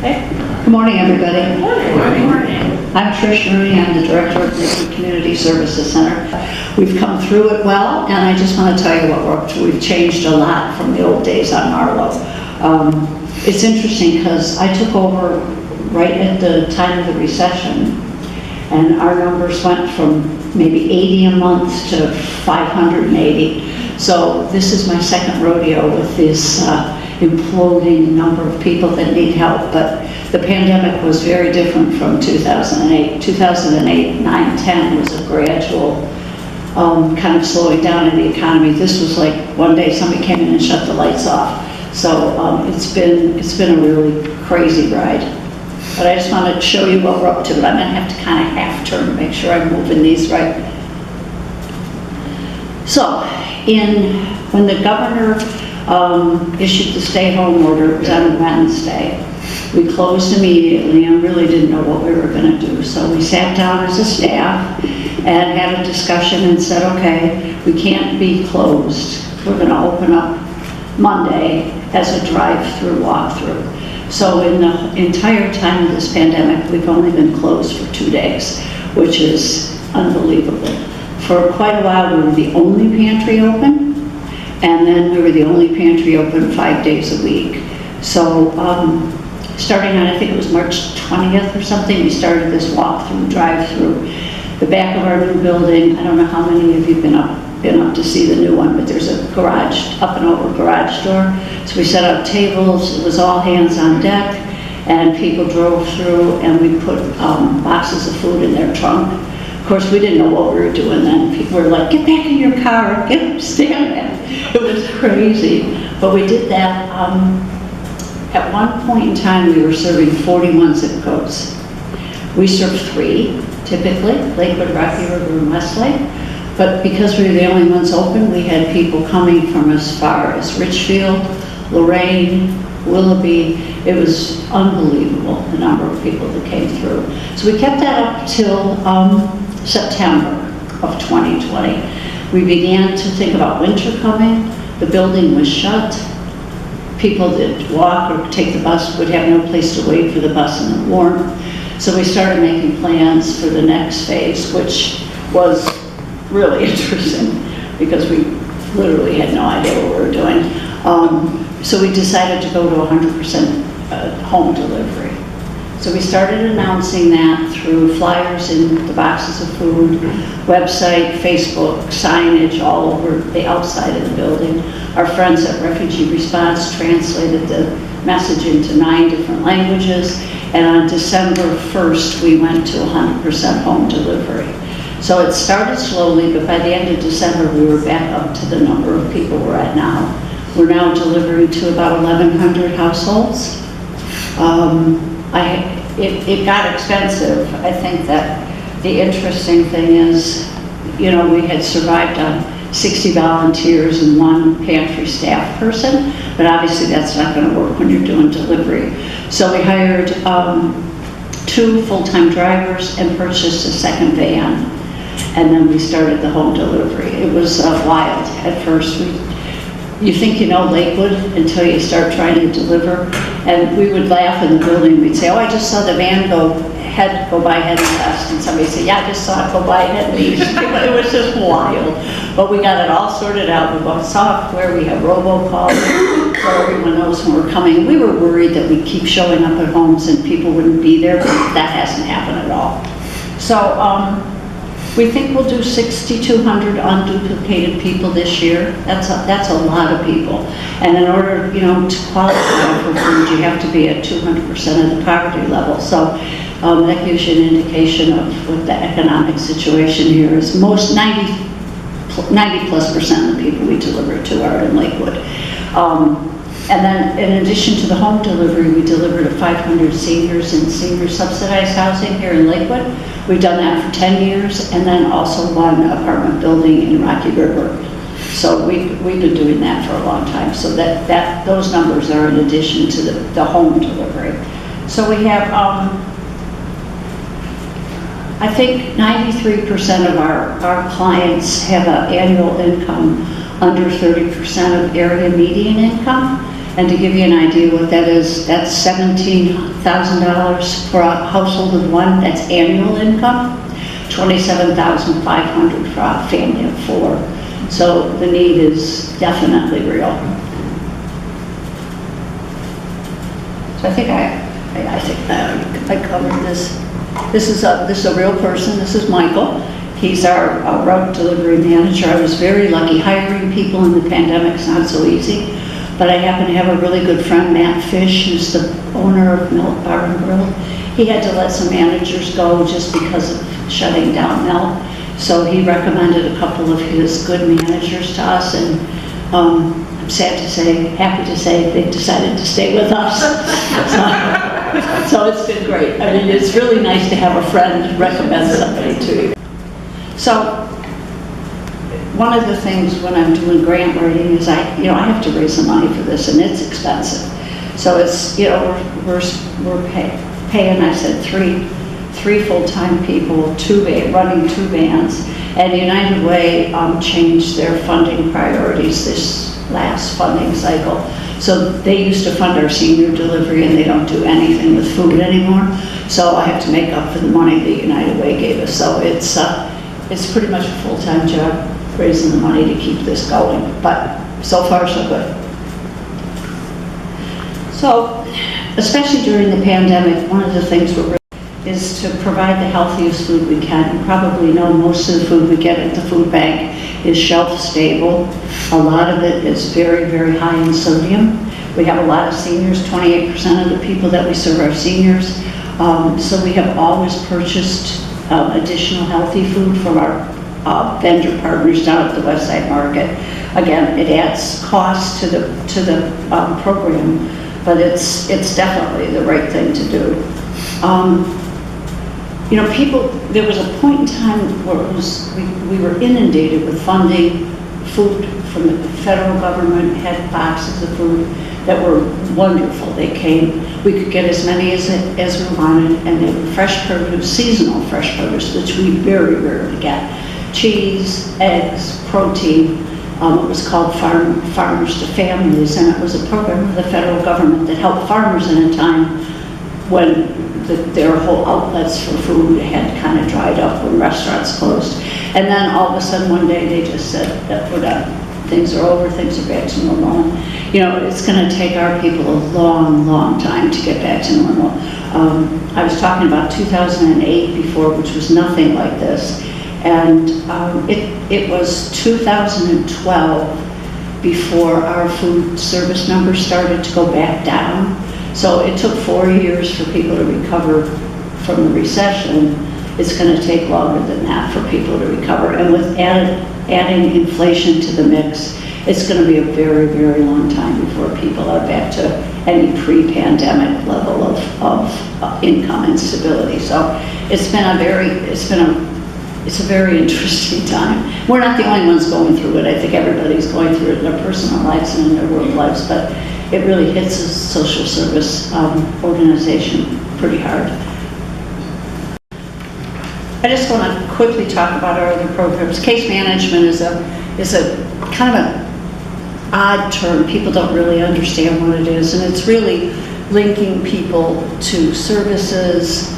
Okay. Good morning, everybody. Good morning. I'm Trish Rooney. I'm the director of the Lakewood Community Services Center. We've come through it well, and I just want to tell you what we're up to. We've changed a lot from the old days on Marlowe. It's interesting because I took over right at the time of the recession, and our numbers went from maybe 80 a month to 580. So this is my second rodeo with this imploding number of people that need help. But the pandemic was very different from 2008. 2008, 9, 10 was a gradual kind of slowing down in the economy. This was like one day somebody came in and shut the lights off. So it's been a really crazy ride. But I just want to show you what we're up to. But I'm going to have to kind of half turn to make sure I'm moving these right. So when the governor issued the stay-home order, it was on Wednesday. We closed immediately and really didn't know what we were going to do. So we sat down as a staff and had a discussion and said, okay, we can't be closed. We're going to open up Monday as a drive-through walkthrough. So in the entire time of this pandemic, we've only been closed for 2 days, which is unbelievable. For quite a while, we were the only pantry open, and then we were the only pantry open 5 days a week. So starting on, I think it was March 20th or something, we started this walk-through, drive-through. The back of our new building, I don't know how many of you have been up to see the new one, but there's a garage, up and over garage door. So we set up tables, it was all hands on deck, and people drove through and we put boxes of food in their trunk. Of course, we didn't know what we were doing then. People were like, get back in your car, get upstairs. It was crazy. But we did that. At one point in time, we were serving 41 zip codes. We served 3, typically, Lakewood, Rocky River, and Westlake. But because we were the only ones open, we had people coming from as far as Richfield, Lorraine, Willoughby. It was unbelievable, the number of people that came through. So we kept that up till September of 2020. We began to think about winter coming. The building was shut. People that walk or take the bus would have no place to wait for the bus in the warmth. So we started making plans for the next phase, which was really interesting because we literally had no idea what we were doing. So we decided to go to 100% home delivery. So we started announcing that through flyers in the boxes of food, website, Facebook, signage all over the outside of the building. Our friends at Refugee Response translated the message into 9 different languages. And on December 1st, we went to 100% home delivery. So it started slowly, but by the end of December, we were back up to the number of people we're at now. We're now delivering to about 1,100 households. It got expensive. I think that the interesting thing is, you know, we had survived on 60 volunteers and 1 pantry staff person, but obviously that's not going to work when you're doing delivery. So we hired 2 full-time drivers and purchased a second van. And then we started the home delivery. It was wild at first. You think you know Lakewood until you start trying to deliver. And we would laugh in the building. We'd say, oh, I just saw the van go by head and west. And somebody said, yeah, I just saw it go by head and east. It was just wild. But we got it all sorted out. We bought software. We have robocalls so everyone knows when we're coming. We were worried that we'd keep showing up at homes and people wouldn't be there, but that hasn't happened at all. So we think we'll do 6,200 unduplicated people this year. That's a lot of people. And in order, you know, to qualify for food, you have to be at 200% of the poverty level. So that gives you an indication of what the economic situation here is. Most 90+% of the people we deliver to are in Lakewood. And then in addition to the home delivery, we deliver to 500 seniors in senior subsidized housing here in Lakewood. We've done that for 10 years, and then also 1 apartment building in Rocky River. So we've been doing that for a long time. So those numbers are in addition to the home delivery. So we have, I think 93% of our clients have an annual income under 30% of area median income. And to give you an idea what that is, that's $17,000 for a household of one, that's annual income, $27,500 for a family of four. So the need is definitely real. So I think I covered this. This is a real person. This is Michael. He's our route delivery manager. I was very lucky. Hiring people in the pandemic's not so easy, but I happen to have a really good friend, Matt Fish, who's the owner of Milk Bar and Grill. He had to let some managers go just because of shutting down Milk. So he recommended a couple of his good managers to us, and I'm happy to say they decided to stay with us. So it's been great. I mean, it's really nice to have a friend recommend somebody to you. So one of the things when I'm doing grant writing is I have to raise the money for this, and it's expensive. So it's, we're paying, I said, three full-time people, running two vans, and United Way changed their funding priorities this last funding cycle. So they used to fund our senior delivery, and they don't do anything with food anymore. So I have to make up for the money that United Way gave us. So it's pretty much a full-time job raising the money to keep this going. But so far, so good. So, especially during the pandemic, one of the things is to provide the healthiest food we can. You probably know most of the food we get at the food bank is shelf stable. A lot of it is very, very high in sodium. We have a lot of seniors, 28% of the people that we serve are seniors. So we have always purchased additional healthy food from our vendor partners down at the West Side Market. Again, it adds cost to the program, but it's definitely the right thing to do. There was a point in time where we were inundated with funding. Food from the federal government had boxes of food that were wonderful. They came, we could get as many as we wanted, and they were fresh produce, seasonal fresh produce, which we very rarely get. Cheese, eggs, protein. It was called Farmers to Families, and it was a program of the federal government that helped farmers in a time when their whole outlets for food had kind of dried up when restaurants closed. And then all of a sudden one day they just said that we're done. Things are over, things are back to normal. It's going to take our people a long, long time to get back to normal. I was talking about 2008 before, which was nothing like this. And it was 2012 before our food service numbers started to go back down. So it took 4 years for people to recover from the recession. It's going to take longer than that for people to recover. And with adding inflation to the mix, it's going to be a very, very long time before people are back to any pre-pandemic level of income and stability. So it's a very interesting time. We're not the only ones going through it. I think everybody's going through it in their personal lives and in their work lives, but it really hits a social service organization pretty hard. I just want to quickly talk about our other programs. Case management is a kind of an odd term. People don't really understand what it is, and it's really linking people to services,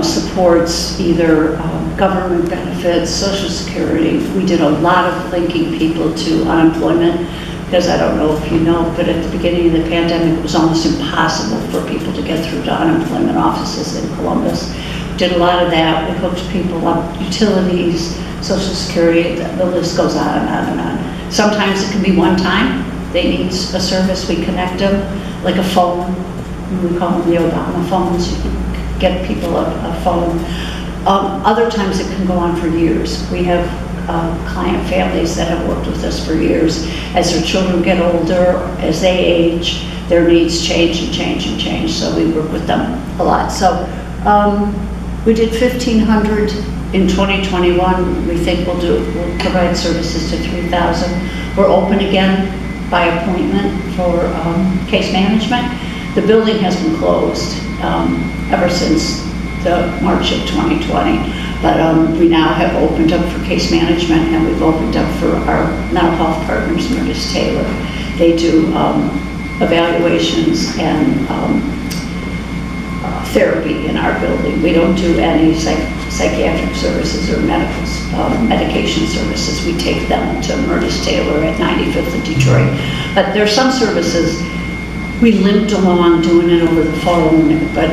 supports, either government benefits, Social Security. We did a lot of linking people to unemployment, because I don't know if you know, but at the beginning of the pandemic, it was almost impossible for people to get through to unemployment offices in Columbus. Did a lot of that. We hooked people up, utilities, Social Security, the list goes on and on and on. Sometimes it can be one time. They need a service, we connect them, like a phone. We call them the Obama phones. You can get people a phone. Other times it can go on for years. We have client families that have worked with us for years. As their children get older, as they age, their needs change and change and change. So we work with them a lot. So we did 1,500 in 2021. We think we'll provide services to 3,000. We're open again by appointment for case management. The building has been closed ever since the March of 2020. But we now have opened up for case management, and we've opened up for our mental health partners, Meredith Taylor. They do evaluations and therapy in our building. We don't do any psychiatric services or medication services. We take them to Murtis Taylor at 95th and Detroit. But there are some services we limped along doing it over the phone, but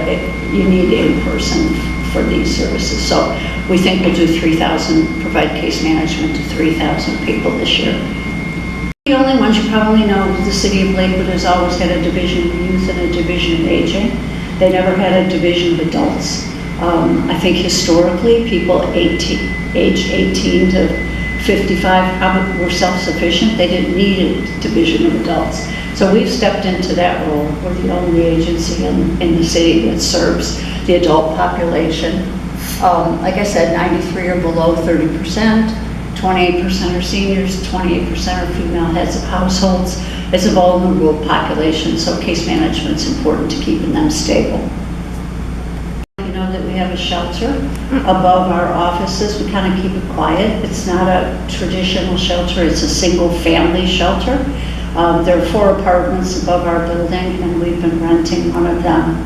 you need in person for these services. So we think we'll do 3,000, provide case management to 3,000 people this year. The only ones you probably know, the city of Lakewood has always had a division of youth and a division of aging. They never had a division of adults. I think historically, people aged 18 to 55 probably were self-sufficient. They didn't need a division of adults. So we've stepped into that role. We're the only agency in the city that serves the adult population. Like I said, 93 or below 30%, 28% are seniors, 28% are female heads of households. It's a vulnerable population, so case management's important to keeping them stable. You know that we have a shelter above our offices. We kind of keep it quiet. It's not a traditional shelter, it's a single family shelter. There are 4 apartments above our building, and we've been renting one of them.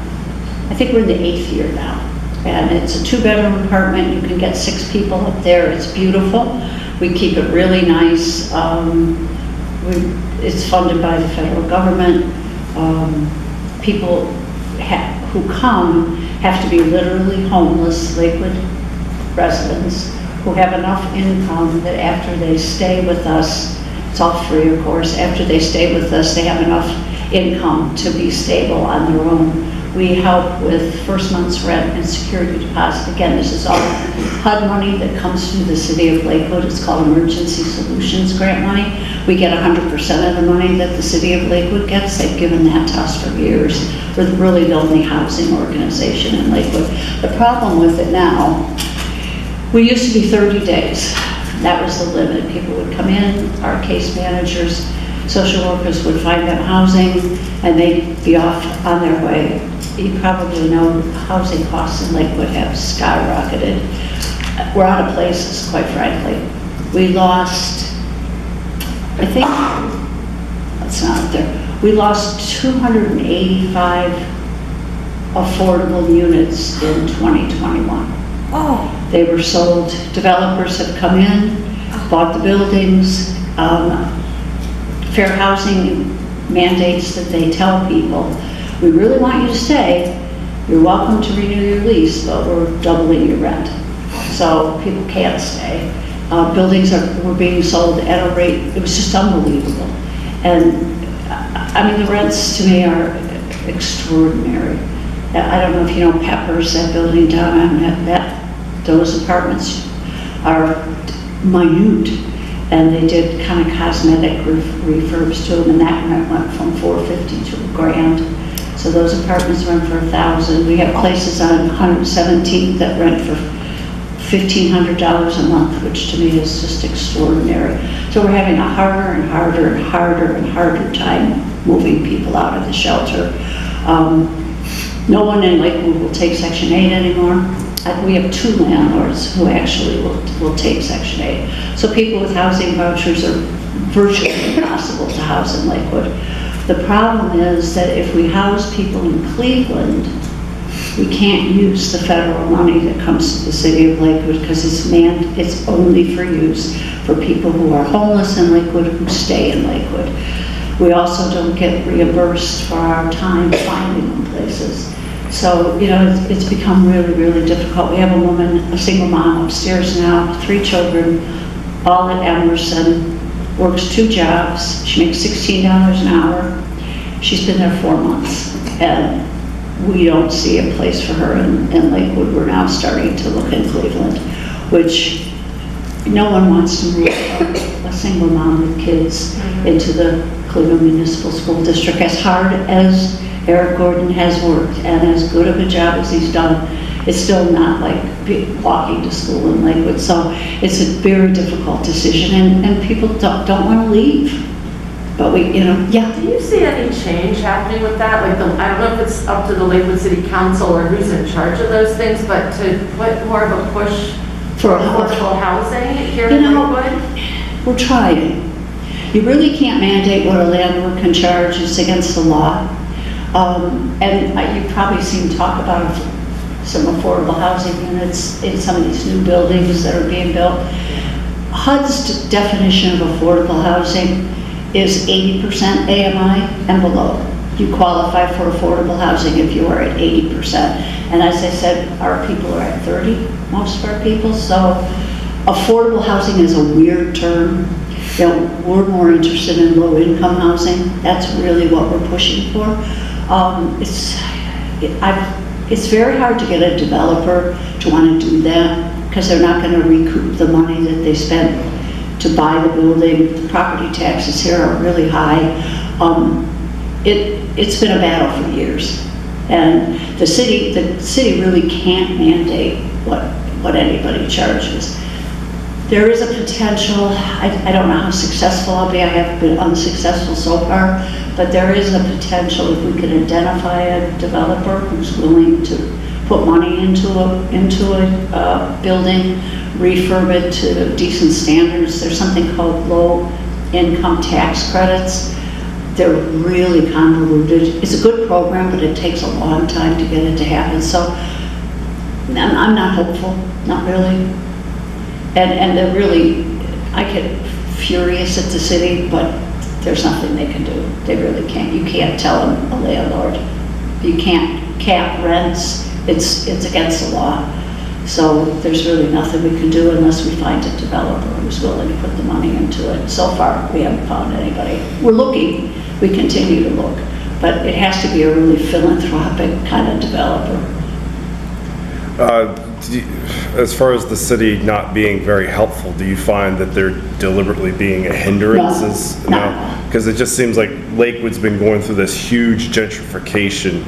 I think we're in the 8th year now. And it's a 2-bedroom apartment. You can get 6 people up there. It's beautiful. We keep it really nice. It's funded by the federal government. People who come have to be literally homeless Lakewood residents who have enough income that after they stay with us, it's all free, of course. After they stay with us, they have enough income to be stable on their own. We help with first month's rent and security deposit. Again, this is all HUD money that comes through the city of Lakewood. It's called Emergency Solutions Grant money. We get 100% of the money that the city of Lakewood gets. They've given that to us for years. We're really the only housing organization in Lakewood. The problem with it now, we used to be 30 days. That was the limit. People would come in, our case managers, social workers would find them housing, and they'd be off on their way. You probably know housing costs in Lakewood have skyrocketed. We're out of places, quite frankly. We lost, I think, that's not up there. We lost 285 affordable units in 2021. Oh. They were sold. Developers have come in, bought the buildings. Fair housing mandates that they tell people, we really want you to stay. You're welcome to renew your lease, but we're doubling your rent. So people can't stay. Buildings were being sold at a rate, it was just unbelievable. And I mean, the rents to me are extraordinary. I don't know if you know Peppers, that building down on those apartments are minute. And they did kind of cosmetic refurbs to them, and that rent went from $450 to $1,000. So those apartments rent for $1,000. We have places on 117th that rent for $1,500 a month, which to me is just extraordinary. So we're having a harder and harder and harder and harder time moving people out of the shelter. No one in Lakewood will take Section 8 anymore. We have 2 landlords who actually will take Section 8. So people with housing vouchers are virtually impossible to house in Lakewood. The problem is that if we house people in Cleveland, we can't use the federal money that comes to the city of Lakewood because it's only for use for people who are homeless in Lakewood who stay in Lakewood. We also don't get reimbursed for our time finding them places. So, you know, it's become really, really difficult. We have a woman, a single mom upstairs now, 3 children, all at Emerson, works 2 jobs. She makes $16 an hour. She's been there 4 months, and we don't see a place for her in Lakewood. We're now starting to look in Cleveland, which no one wants to move a single mom with kids into the Cleveland Municipal School District. As hard as Eric Gordon has worked and as good of a job as he's done, it's still not like walking to school in Lakewood. So it's a very difficult decision, and people don't want to leave. But we, you know, yeah. Do you see any change happening with that? Like, I don't know if it's up to the Lakewood City Council or who's in charge of those things, but to put more of a push for affordable housing here in Lakewood? We're trying. You really can't mandate what a landlord can charge, it's against the law. You've probably seen talk about some affordable housing units in some of these new buildings that are being built. HUD's definition of affordable housing is 80% AMI and below. You qualify for affordable housing if you are at 80%. And as I said, our people are at 30, most of our people. So affordable housing is a weird term. You know, we're more interested in low-income housing. That's really what we're pushing for. It's very hard to get a developer to want to do that because they're not going to recoup the money that they spent to buy the building. The property taxes here are really high. It's been a battle for years, and the city really can't mandate what anybody charges. There is a potential, I don't know how successful I'll be, I have been unsuccessful so far, but there is a potential if we can identify a developer who's willing to put money into a building, refurb it to decent standards. There's something called low income tax credits. They're really convoluted. It's a good program, but it takes a long time to get it to happen. So I'm not hopeful, not really. And they're really, I get furious at the city, but there's nothing they can do. They really can't. You can't tell a landlord. You can't cap rents. It's against the law. So there's really nothing we can do unless we find a developer who's willing to put the money into it. So far, we haven't found anybody. We're looking. We continue to look. But it has to be a really philanthropic kind of developer. As far as the city not being very helpful, do you find that they're deliberately being a hindrance? No. Because it just seems like Lakewood's been going through this huge gentrification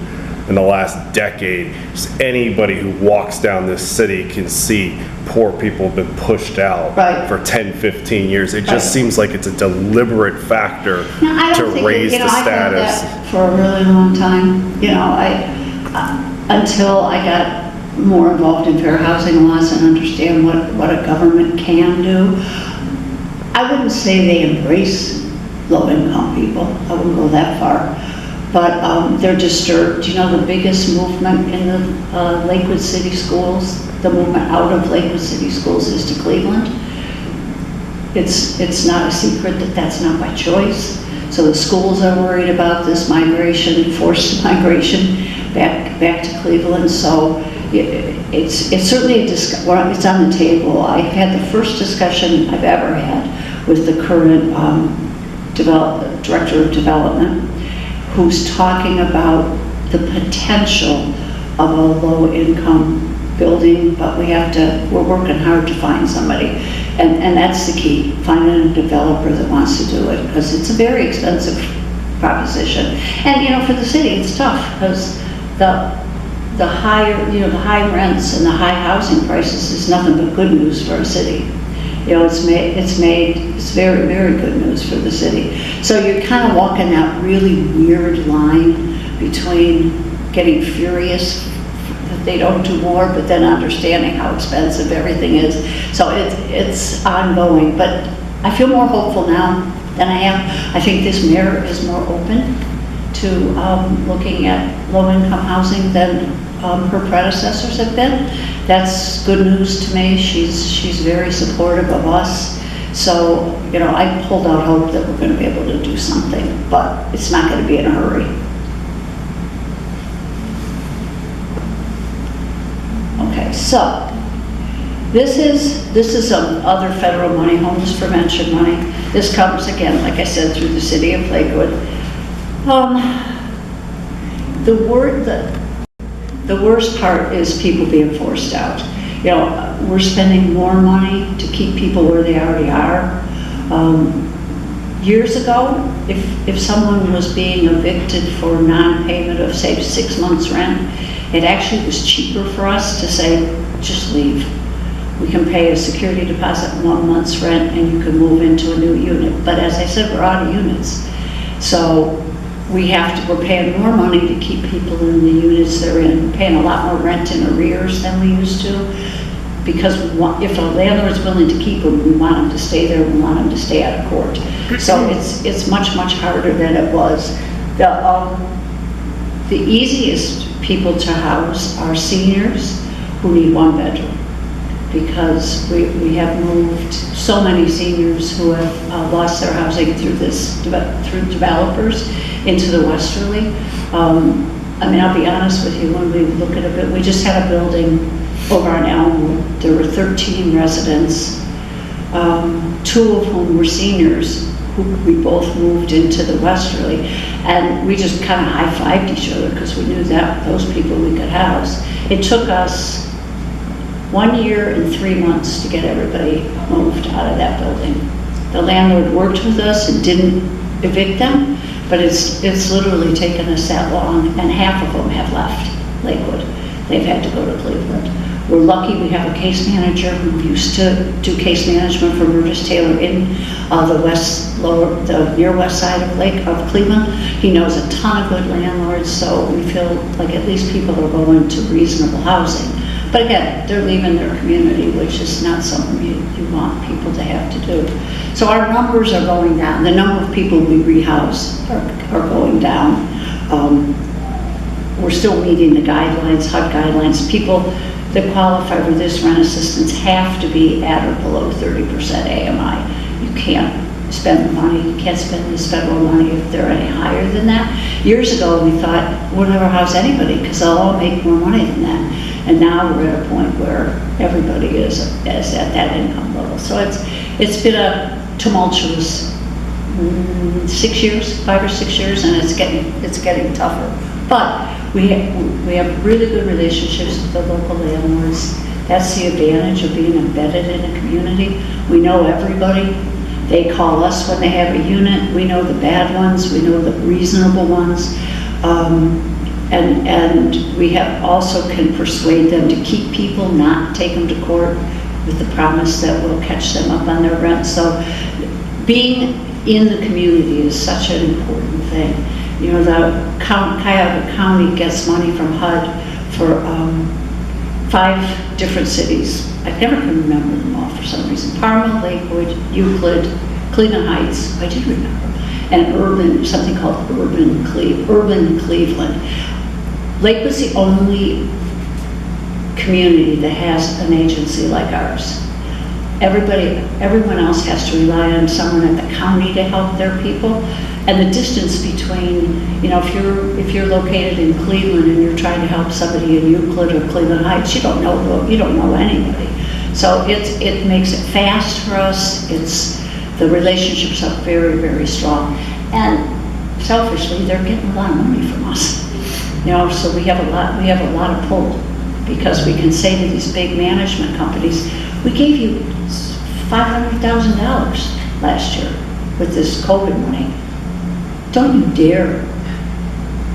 in the last decade. Just anybody who walks down this city can see poor people have been pushed out for 10, 15 years. It just seems like it's a deliberate factor to raise the status. I've had that for a really long time. You know, until I got more involved in fair housing laws and understand what a government can do. I wouldn't say they embrace low-income people. I wouldn't go that far. But they're disturbed. You know, the biggest movement in the Lakewood City Schools, the movement out of Lakewood City Schools is to Cleveland. It's not a secret that that's not by choice. So the schools are worried about this migration, forced migration back to Cleveland. So it's certainly it's on the table. I've had the first discussion I've ever had with the current director of development, who's talking about the potential of a low-income building, but we're working hard to find somebody. And that's the key, finding a developer that wants to do it, because it's a very expensive proposition. And, you know, for the city, it's tough, because the high rents and the high housing prices is nothing but good news for a city. You know, it's very, very good news for the city. So you're kind of walking that really weird line between getting furious that they don't do more, but then understanding how expensive everything is. So it's ongoing, but I feel more hopeful now than I am. I think this mayor is more open to looking at low-income housing than her predecessors have been. That's good news to me. She's very supportive of us. So, you know, I hold out hope that we're going to be able to do something, but it's not going to be in a hurry. Okay, so this is some other federal money, homeless prevention money. This comes again, like I said, through the city of Lakewood. The worst part is people being forced out. You know, we're spending more money to keep people where they already are. Years ago, if someone was being evicted for non-payment of, say, 6 months rent, it actually was cheaper for us to say, just leave. We can pay a security deposit 1 month's rent and you can move into a new unit. But as I said, we're out of units. So we're paying more money to keep people in the units they're in. We're paying a lot more rent in arrears than we used to because if a landlord's willing to keep them, we want them to stay there, we want them to stay out of court. So it's much, much harder than it was. The easiest people to house are seniors who need one bedroom, because we have moved so many seniors who have lost their housing through developers into the Westerly. I mean, I'll be honest with you, when we look at we just had a building over on Elmwood. There were 13 residents, 2 of whom were seniors, who we both moved into the Westerly, and we just kind of high-fived each other because we knew that those people we could house. It took us 1 year and 3 months to get everybody moved out of that building. The landlord worked with us and didn't evict them, but it's literally taken us that long, and half of them have left Lakewood. They've had to go to Cleveland. We're lucky we have a case manager who used to do case management for Burgess Taylor in the near west side of Cleveland. He knows a ton of good landlords, so we feel like at least people are going to reasonable housing. But again, they're leaving their community, which is not something you want people to have to do. So our numbers are going down. The number of people we rehouse are going down. We're still meeting the guidelines, HUD guidelines. People that qualify for this rent assistance have to be at or below 30% AMI. You can't spend the money, you can't spend this federal money if they're any higher than that. Years ago, we thought we'll never house anybody because they'll all make more money than that. And now we're at a point where everybody is at that income level. So it's been a tumultuous 6 years, 5 or 6 years, and it's getting tougher. But we have really good relationships with the local landlords. That's the advantage of being embedded in a community. We know everybody. They call us when they have a unit. We know the bad ones. We know the reasonable ones. And we have also can persuade them to keep people, not take them to court with the promise that we'll catch them up on their rent. So being in the community is such an important thing. You know, the Cuyahoga County gets money from HUD for 5 different cities. I never can remember them all for some reason. Parma, Lakewood, Euclid, Cleveland Heights, I did remember, and something called Urban Cleveland. Lakewood's the only community that has an agency like ours. Everyone else has to rely on someone at the county to help their people. And the distance between, you know, if you're located in Cleveland and you're trying to help somebody in Euclid or Cleveland Heights, you don't know anybody. So it makes it fast for us. The relationships are very, very strong. And selfishly, they're getting a lot of money from us. You know, so we have a lot of pull, because we can say to these big management companies, we gave you $500,000 last year with this COVID money. Don't you dare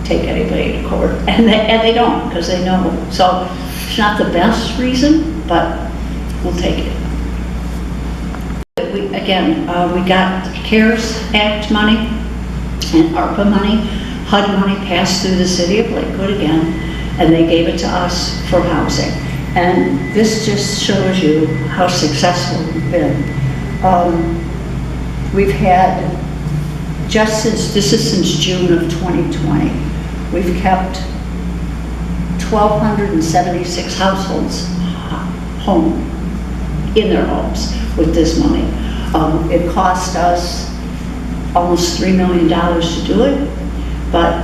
take anybody to court. And they don't, because they know. So it's not the best reason, but we'll take it. We got CARES Act money and ARPA money. HUD money passed through the city of Lakewood again, and they gave it to us for housing. And this just shows you how successful we've been. We've had, since June of 2020, we've kept 1,276 households home, in their homes, with this money. It cost us almost $3 million to do it, but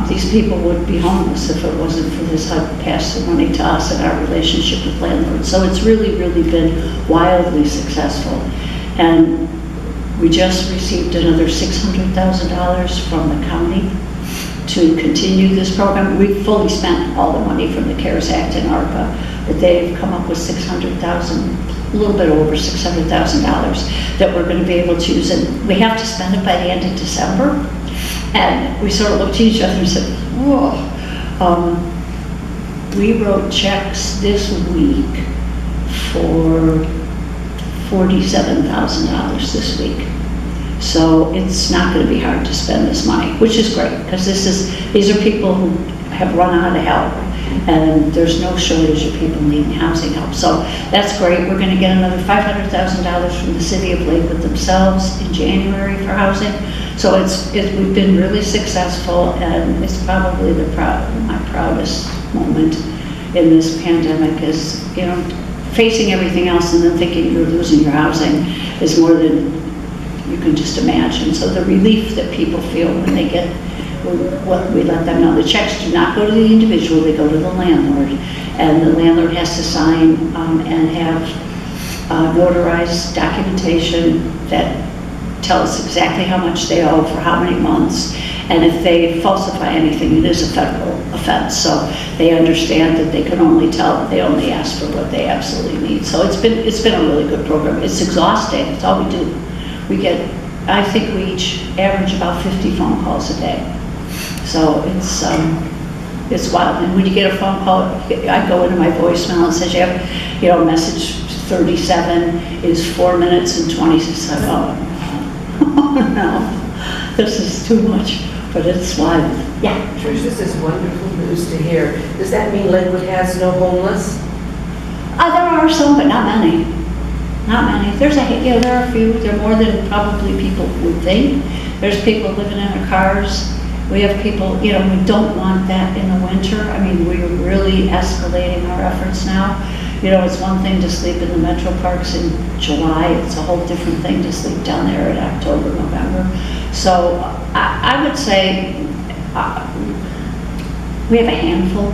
these people would be homeless if it wasn't for this HUD pass the money to us and our relationship with landlords. So it's really, really been wildly successful. And we just received another $600,000 from the county to continue this program. We've fully spent all the money from the CARES Act and ARPA, but they've come up with $600,000, a little bit over $600,000 that we're going to be able to use. And we have to spend it by the end of December. And we sort of looked at each other and said, whoa. We wrote checks this week for $47,000 this week. So it's not going to be hard to spend this money, which is great, because these are people who have run out of help. and there's no shortage of people needing housing help. So that's great. We're going to get another $500,000 from the city of Lakewood themselves in January for housing. So we've been really successful, and it's probably my proudest moment in this pandemic is, facing everything else and then thinking you're losing your housing is more than you can just imagine. So the relief that people feel when they get what we let them know. The checks do not go to the individual, they go to the landlord. And the landlord has to sign and have notarized documentation that tells exactly how much they owe for how many months. And if they falsify anything, it is a federal offense. So they understand that they can only they only ask for what they absolutely need. So it's been a really good program. It's exhausting, it's all we do. I think we each average about 50 phone calls a day. So it's wild. And when you get a phone call, I go into my voicemail and says, you have, message 37 is 4 minutes and 26 seconds. Oh no, this is too much, but it's wild. Yeah. Trish, this is wonderful news to hear. Does that mean Lakewood has no homeless? There are some, but not many. Not many. There are a few. There are more than probably people would think. There's people living in their cars. We have people, we don't want that in the winter. I mean, we're really escalating our efforts now. It's one thing to sleep in the metro parks in July. It's a whole different thing to sleep down there in October, November. So I would say we have a handful,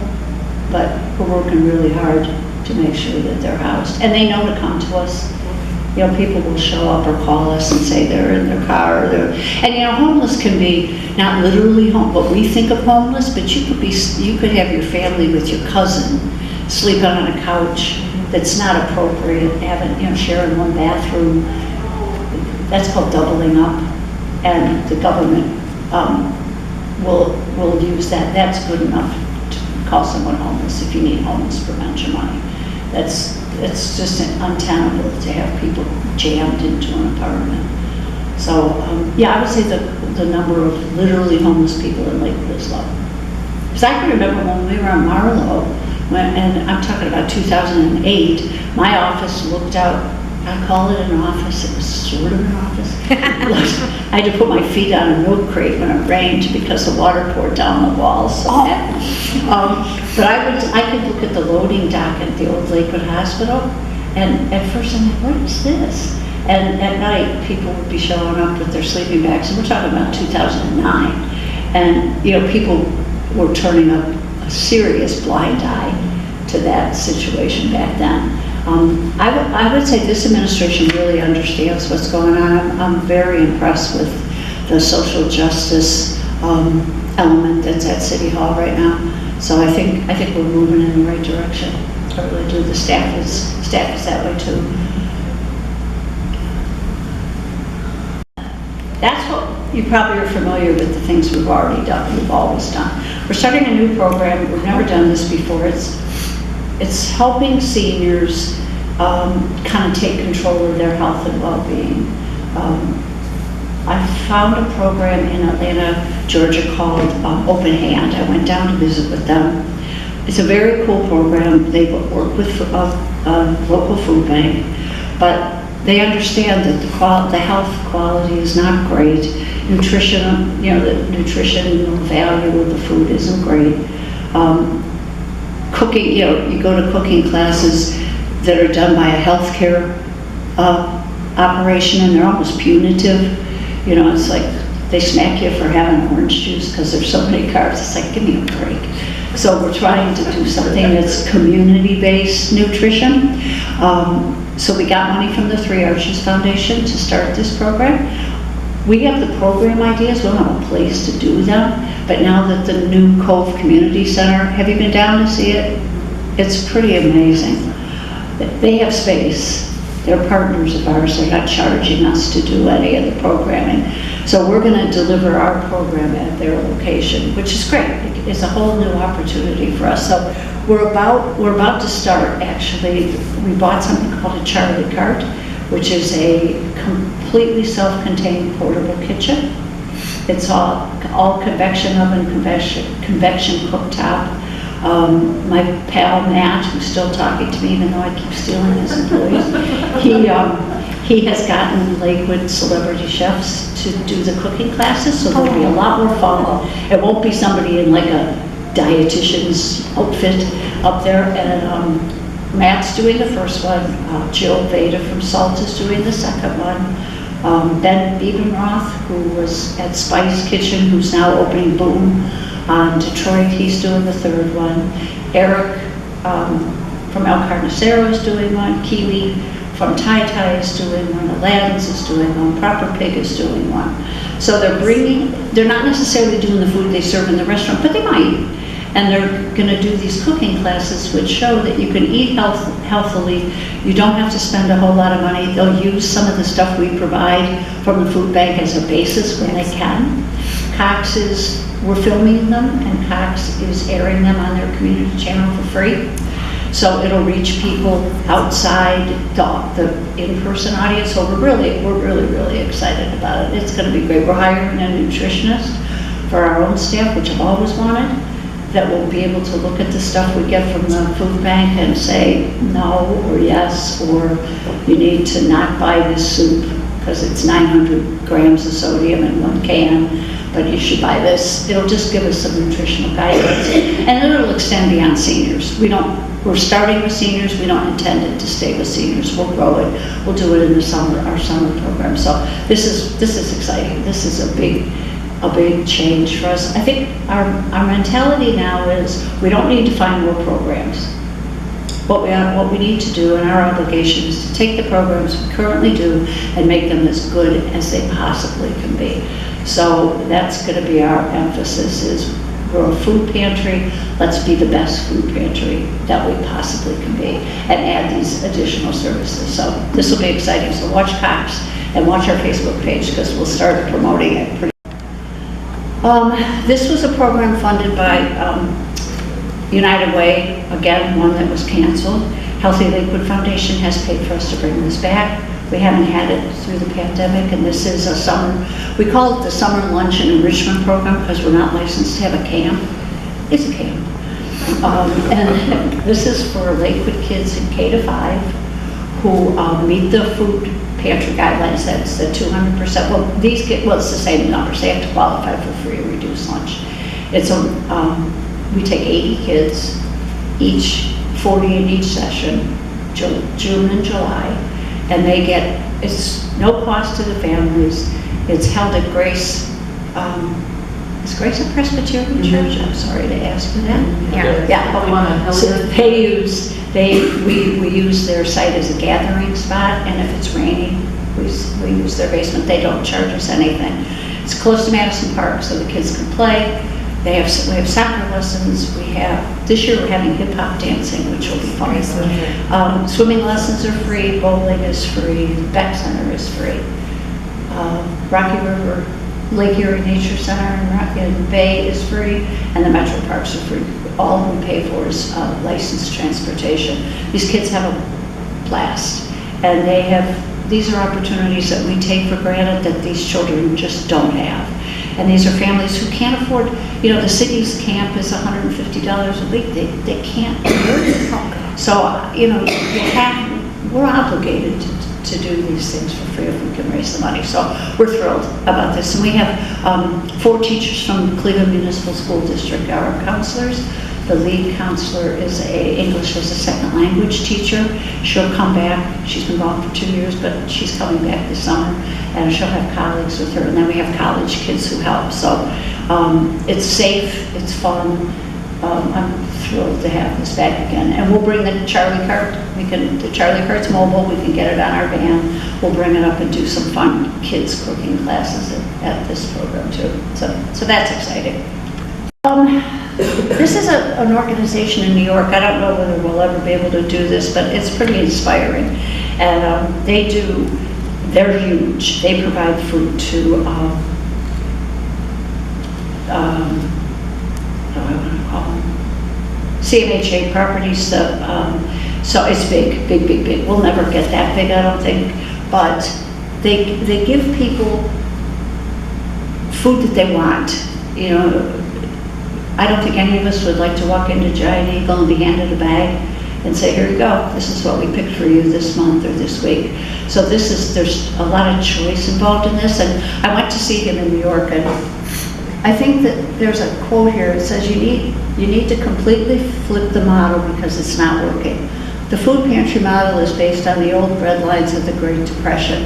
but we're working really hard to make sure that they're housed. And they know to come to us. People will show up or call us and say they're in their car. Homeless can be not literally what we think of homeless, but you could have your family with your cousin sleeping on a couch that's not appropriate, sharing one bathroom. That's called doubling up, and the government will use that. That's good enough to call someone homeless if you need homeless prevention money. It's just untenable to have people jammed into an apartment. So, I would say the number of literally homeless people in Lakewood is low. Because I can remember when we were on Marlowe, and I'm talking about 2008, my office looked out, I call it an office, it was sort of an office. I had to put my feet on a milk crate when it rained because the water poured down the walls. So but I could look at the loading dock at the old Lakewood Hospital, and at first I'm like, what is this? And at night, people would be showing up with their sleeping bags, and we're talking about 2009. And, people were turning up a serious blind eye to that situation back then. I would say this administration really understands what's going on. I'm very impressed with the social justice element that's at City Hall right now. So I think we're moving in the right direction. I really do. The staff is that way too. That's what you probably are familiar with, the things we've already done, we've always done. We're starting a new program. We've never done this before. It's helping seniors kind of take control of their health and well-being. I found a program in Atlanta, Georgia called Open Hand. I went down to visit with them. It's a very cool program. They work with a local food bank, but they understand that the health quality is not great. Nutrition, the nutritional value of the food isn't great. Cooking, you go to cooking classes that are done by a healthcare operation, and they're almost punitive. It's like they smack you for having orange juice because there's so many carbs. It's like, give me a break. So we're trying to do something that's community-based nutrition. So we got money from the Three Arches Foundation to start this program. We have the program ideas, we don't have a place to do them, but now that the new Cove Community Center, have you been down to see it? It's pretty amazing. They have space. They're partners of ours. They're not charging us to do any of the programming. So we're going to deliver our program at their location, which is great. It's a whole new opportunity for us. So we're about to start, actually. We bought something called a Charlie Cart, which is a completely self-contained portable kitchen. It's all convection oven, convection cooktop. My pal Matt, who's still talking to me, even though I keep stealing his employees, he has gotten Lakewood celebrity chefs to do the cooking classes, so there'll be a lot more fun. It won't be somebody in like a dietitian's outfit up there, and Matt's doing the first one. Jill Veda from Salt is doing the second one. Ben Biebenroth, who was at Spice Kitchen, who's now opening Boom on Detroit, he's doing the third one. Eric from El Carnicero is doing one. Kiwi from Tai Tai is doing one. Aladdin's is doing one. Proper Pig is doing one. So they're not necessarily doing the food they serve in the restaurant, but they might. And they're going to do these cooking classes which show that you can eat healthily. You don't have to spend a whole lot of money. They'll use some of the stuff we provide from the food bank as a basis when they can. We're filming them, and Cox is airing them on their community channel for free. So it'll reach people outside the in-person audience. So we're really excited about it. It's going to be great. We're hiring a nutritionist for our own staff, which I've always wanted, that will be able to look at the stuff we get from the food bank and say no or yes, or you need to not buy this soup because it's 900 grams of sodium in one can, but you should buy this. It'll just give us some nutritional guidance, and it'll extend beyond seniors. We're starting with seniors. We don't intend it to stay with seniors. We'll grow it. We'll do it in the summer, our summer program. So this is exciting. This is a big change for us. I think our mentality now is we don't need to find more programs. What we need to do, and our obligation, is to take the programs we currently do and make them as good as they possibly can be. So that's going to be our emphasis, is we're a food pantry. Let's be the best food pantry that we possibly can be and add these additional services. So this will be exciting. So watch Cox and watch our Facebook page, because we'll start promoting it pretty. This was a program funded by United Way, again, one that was canceled. Healthy Lakewood Foundation has paid for us to bring this back. We haven't had it through the pandemic, and this is a summer, we call it the Summer Lunch and Enrichment Program because we're not licensed to have a camp. It's a camp. And this is for Lakewood kids in K to 5 who meet the food pantry guidelines. That's the 200%. Well, these get, well, it's the same numbers. They have to qualify for free or reduced lunch. It's we take 80 kids, each 40 in each session, June and July, and they get, it's no cost to the families. It's held at Grace, is Grace a Presbyterian church? I'm sorry to ask you that. Yeah. So we use their site as a gathering spot, and if it's raining, we use their basement. They don't charge us anything. It's close to Madison Park, so the kids can play. We have soccer lessons. This year we're having hip hop dancing, which will be fun. Swimming lessons are free. Bowling is free. Beck Center is free. Rocky River Lake Erie Nature Center in Rocky Bay is free, and the Metro Parks are free. All we pay for is licensed transportation. These kids have a blast, and these are opportunities that we take for granted that these children just don't have. And these are families who can't afford, the city's camp is $150 a week. They can't afford it. So, we're obligated to do these things for free if we can raise the money. So we're thrilled about this. And we have 4 teachers from Cleveland Municipal School District, our counselors. The lead counselor is English as a second language teacher. She'll come back. She's been gone for 2 years, but she's coming back this summer, and she'll have colleagues with her. And then we have college kids who help. So it's safe, it's fun. I'm thrilled to have this back again. And we'll bring the Charlie cart. The Charlie cart's mobile. We can get it on our van. We'll bring it up and do some fun kids cooking classes at this program too. So that's exciting. This is an organization in New York. I don't know whether we'll ever be able to do this, but it's pretty inspiring. And they're huge. They provide food to, CMHA properties. So it's big. We'll never get that big, I don't think. But they give people food that they want. I don't think any of us would like to walk into Giant Eagle and be handed a bag and say, here you go, this is what we picked for you this month or this week. So there's a lot of choice involved in this, and I went to see him in New York, and I think that there's a quote here, it says you need to completely flip the model because it's not working. The food pantry model is based on the old bread lines of the Great Depression,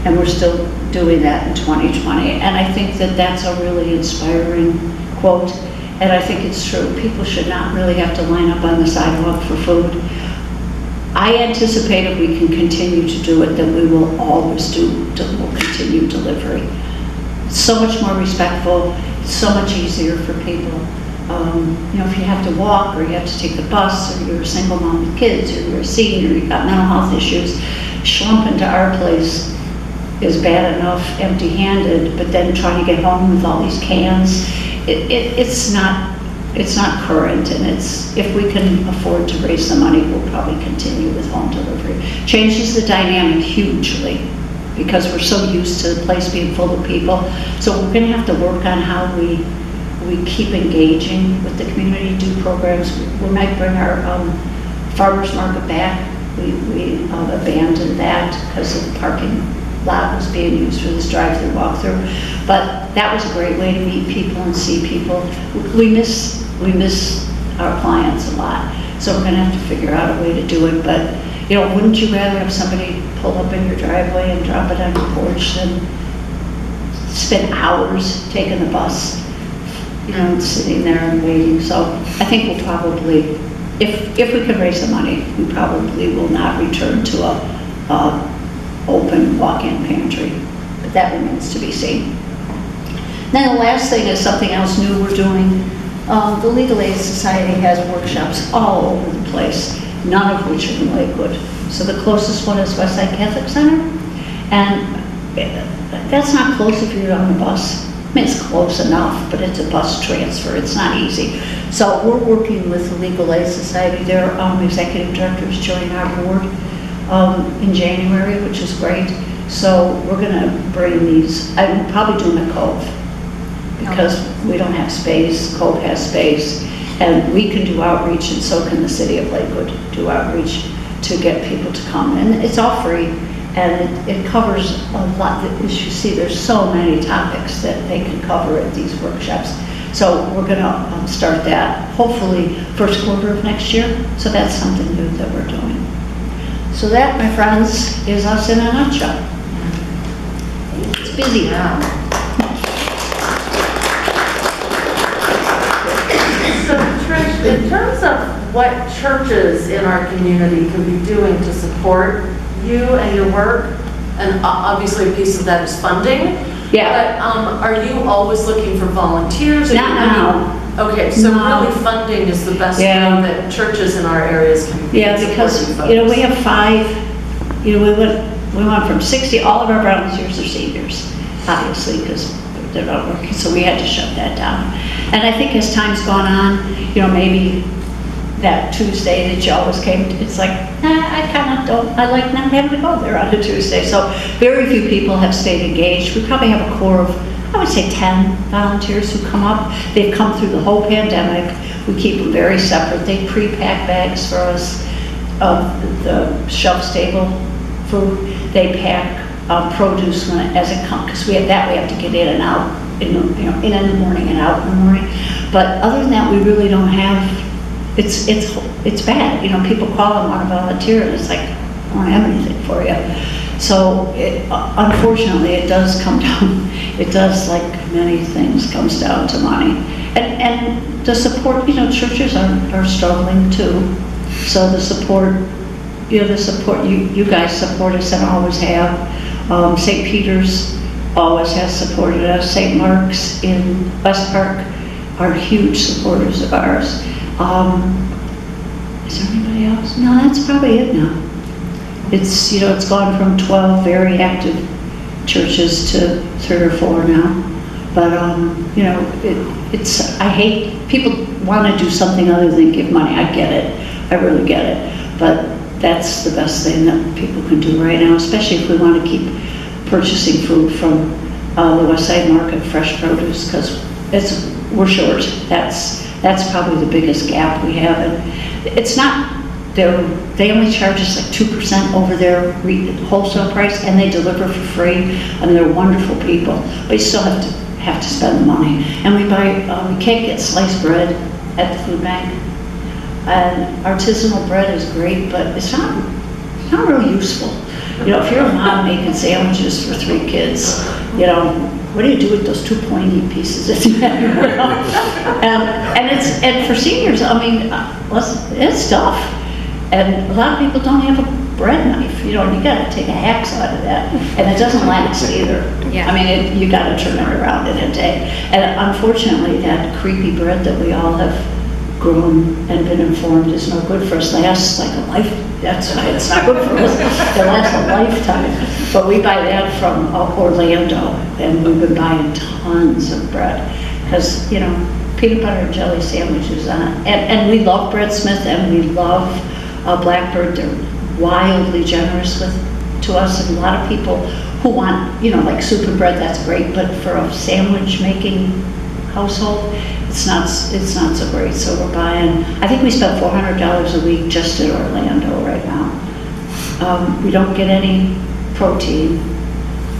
and we're still doing that in 2020. And I think that that's a really inspiring quote, and I think it's true. People should not really have to line up on the sidewalk for food. I anticipate if we can continue to do it, that we will always we'll continue delivery. It's so much more respectful, it's so much easier for people. If you have to walk, or you have to take the bus, or you're a single mom with kids, or you're a senior, you've got mental health issues, schlumping to our place is bad enough empty-handed, but then trying to get home with all these cans, it's not current, and if we can afford to raise the money, we'll probably continue with home delivery. Changes the dynamic hugely, because we're so used to the place being full of people. So we're gonna have to work on how we keep engaging with the community, do programs. We might bring our farmers market back. We abandoned that because the parking lot was being used for this drive-through, walk-through. But that was a great way to meet people and see people. We miss our clients a lot. So we're gonna have to figure out a way to do it. But wouldn't you rather have somebody pull up in your driveway and drop it on your porch than spend hours taking the bus, and sitting there and waiting? So I think we'll probably, if we can raise the money, we probably will not return to a open walk-in pantry, but that remains to be seen. Then the last thing is something else new we're doing. The Legal Aid Society has workshops all over the place, none of which are in Lakewood. So the closest one is Westside Catholic Center, and that's not close if you're on the bus. I mean, it's close enough, but it's a bus transfer, it's not easy. So we're working with the Legal Aid Society. Their executive directors join our board in January, which is great. So we're gonna bring these, I'm probably doing a Cove, because we don't have space, Cove has space, and we can do outreach, and so can the city of Lakewood do outreach to get people to come. And it's all free, and it covers a lot. As you see, there's so many topics that they can cover at these workshops. So we're gonna start that, hopefully first quarter of next year. So that's something new that we're doing. So that, my friends, is us in a nutshell. It's busy now. So Trish, in terms of what churches in our community can be doing to support you and your work, and obviously a piece of that is funding. Yeah. But are you always looking for volunteers? Not now. Okay, so No. really funding is the best Yeah. way that churches in our areas can be Yeah, because, supporting folks. we have 5, we went from 60, all of our volunteers are seniors, obviously, because they're not working, so we had to shut that down. And I think as time's gone on, maybe that Tuesday that you always came, it's like, I kind of don't, I like not having to go there on a Tuesday. So very few people have stayed engaged. We probably have a core of, I would say 10 volunteers who come up. They've come through the whole pandemic. We keep them very separate. They pre-pack bags for us of the shelf-stable food. They pack produce as it comes, because we have to get in and out, in the morning and out in the morning. But other than that, we really don't have, it's bad. People call and want to volunteer, and it's like, I don't have anything for you. So unfortunately, it does come down, it does, like many things, comes down to money. And the support, churches are struggling too. So the support, you guys support us and always have. St. Peter's always has supported us. St. Mark's in West Park are huge supporters of ours. Is there anybody else? No, that's probably it now. It's, it's gone from 12 very active churches to 3 or 4 now. But, I hate, people want to do something other than give money. I get it. I really get it. But that's the best thing that people can do right now, especially if we want to keep purchasing food from the West Side Market, fresh produce, because we're short. That's That's probably the biggest gap we have. And it's not, they only charge us like 2% over their wholesale price, and they deliver for free, and they're wonderful people, but you still have to spend the money. And we can't get sliced bread at the food bank, and artisanal bread is great, but it's not really useful. You know, if you're a mom making sandwiches for 3 kids, you know, what do you do with those 2 pointy pieces at the end? And for seniors, I mean, it's tough. And a lot of people don't have a bread knife, you know, and you gotta take a hacksaw out of that. And it doesn't last either. Yeah. I mean, you gotta turn it around in a day. And unfortunately, that creepy bread that we all have grown and been informed is no good for us. Lasts like a life. That's why it's not good for us. It lasts a lifetime. But we buy that from Orlando, and we've been buying tons of bread because, you know, peanut butter and jelly sandwiches on it. And we love Bread Smith, and we love Blackbird. They're wildly generous to us, and a lot of people who want, you know, like soup and bread, that's great, but for a sandwich making household, it's not so great. So we're buying, I think we spent $400 a week just in Orlando right now. We don't get any protein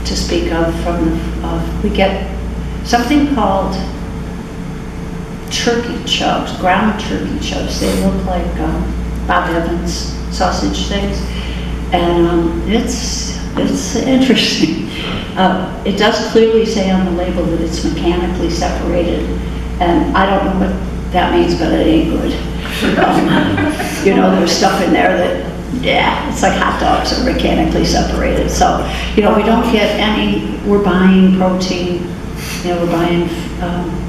to speak of from we get something called turkey chubs, ground turkey chubs. They look like Bob Evans sausage things, and it's interesting. It does clearly say on the label that it's mechanically separated, and I don't know what that means, but it ain't good. You know, there's stuff in there that, yeah, it's like hot dogs are mechanically separated. So, you know, we don't get any, we're buying protein, you know, we're buying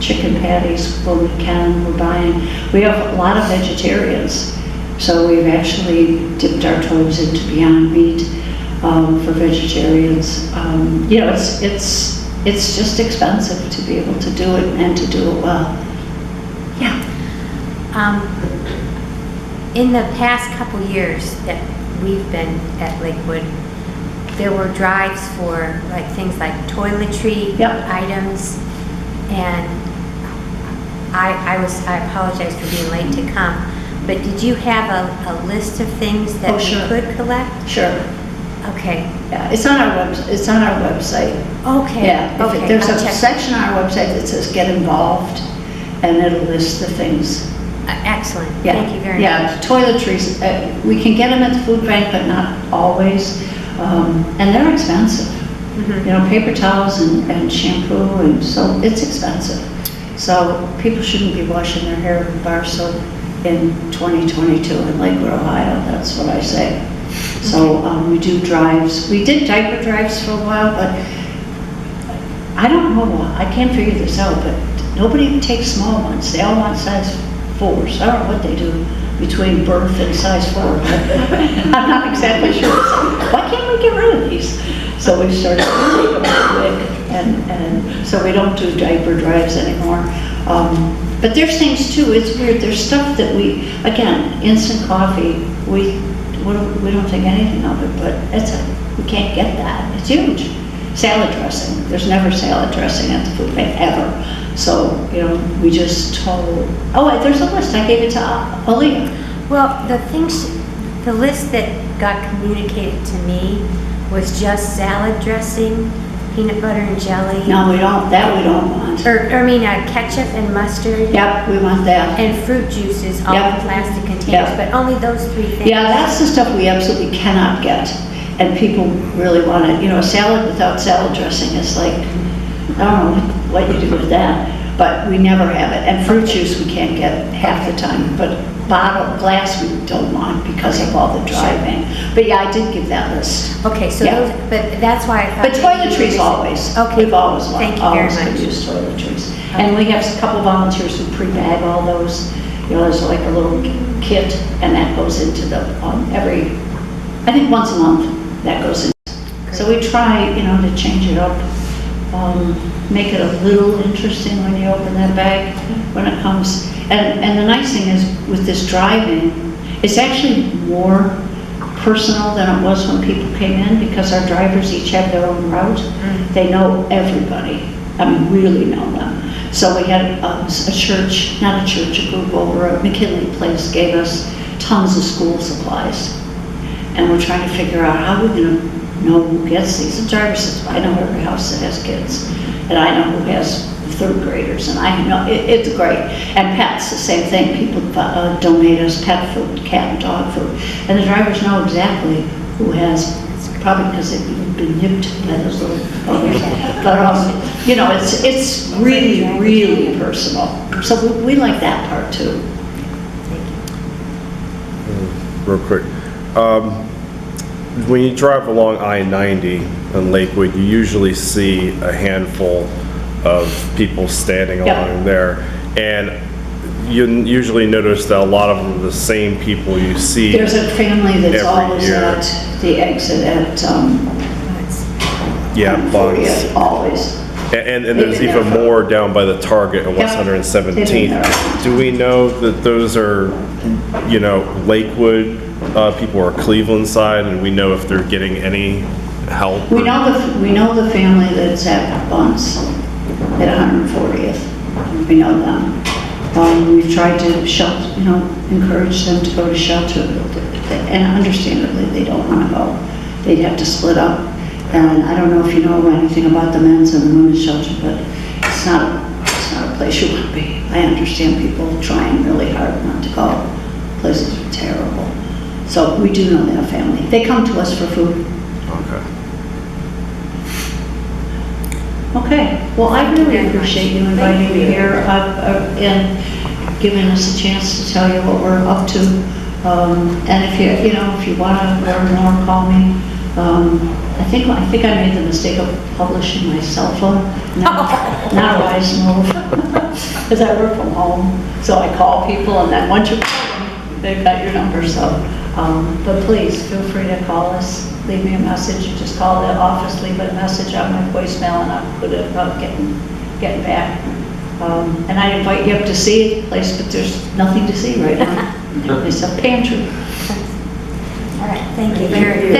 chicken patties when we can, we have a lot of vegetarians. So we've actually dipped our toes into Beyond Meat for vegetarians. You know, it's just expensive to be able to do it and to do it well. Yeah. In the past couple years that we've been at Lakewood, there were drives for like things like toiletry items, and I apologize for being late to come. But did you have a list of things that we could collect? Sure. Okay. Yeah, it's on our website. Okay. Yeah. Okay. There's a section on our website that says "Get Involved," and it'll list the things. Excellent. Yeah. Thank you very much. Yeah, toiletries. We can get them at the food bank, but not always, and they're expensive. Mm-hmm. You know, paper towels and shampoo, and so it's expensive. So people shouldn't be washing their hair with bar soap in 2022 in Lakewood, Ohio. That's what I say. So we do drives. We did diaper drives for a while, but I don't know why. I can't figure this out, but nobody takes small ones. They all want size 4s. I don't know what they do between birth and size 4. I'm not exactly sure. So why can't we get rid of these? So we started to take them quick, and so we don't do diaper drives anymore. But there's things too, it's weird, there's stuff that again, instant coffee, we don't think anything of it, but we can't get that, it's huge. Salad dressing, there's never salad dressing at the food bank, ever. So, you know, we just told, there's a list, I gave it to Aaliyah. Well, the list that got communicated to me was just salad dressing, peanut butter and jelly. No, we don't want. Ketchup and mustard. Yep, we want that. And fruit juices, all in plastic containers, Yep. but only those 3 things. Yeah, that's the stuff we absolutely cannot get, and people really want it. You know, a salad without salad dressing is like, I don't know what you do with that, but we never have it. And fruit juice we can't get half the time, but glass we don't want because of all the driving. But yeah, I did give that list. Okay, so Yeah. but that's why I thought. But toiletries always. Okay. We've always Thank you very much. use toiletries. And we have a couple volunteers who pre-bag all those. You know, there's like a little kit, and that goes into the I think once a month that goes in. So we try, you know, to change it up, make it a little interesting when you open that bag when it comes. And the nice thing is with this driving, it's actually more personal than it was when people came in because our drivers each have their own route. They know everybody. I mean, really know them. So we had a church, not a church, a group over at McKinley Place gave us tons of school supplies. And we're trying to figure out how we're going to know who gets these. The driver says, I know every house that has kids, and I know who has third graders, and I know, it's great. And pets, the same thing. People donate us pet food, cat and dog food. And the drivers know exactly who has, probably because they've been nipped by those little buggers. But, you know, it's really, really personal. So we like that part too. Real quick. When you drive along I-90 in Lakewood, you usually see a handful of people standing along there. And you usually notice that a lot of them are the same people you see. There's a family that's every always year. at the exit at, Yeah, Bugs. always. And there's They've been even there for- more down by the Target on West Yep. 117th. They've been there. Do we know that those are, you know, Lakewood people or Cleveland side, and we know if they're getting any help? We know the family that's at Bunce at 140th. We know them. We've tried to shelter, you know, encourage them to go to shelter, and understandably, they don't want to go. They'd have to split up. And I don't know if you know anything about the men's and the women's shelter, but it's not a place you want to be. I understand people trying really hard not to go. Places are terrible. So we do know that family. They come to us for food. Okay. Okay, well, I really appreciate you inviting me here and giving us a chance to tell you what we're up to. And if you want to learn more, call me. I think I made the mistake of publishing my cell phone. Not a wise move, because I work from home. So I call people, and then once you call them, they've got your number. So, but please feel free to call us. Leave me a message. You just call the office, leave a message on my voicemail, and I'll put it about getting back. And I invite you up to see the place, but there's nothing to see right now. It's a pantry. All right, thank you very much.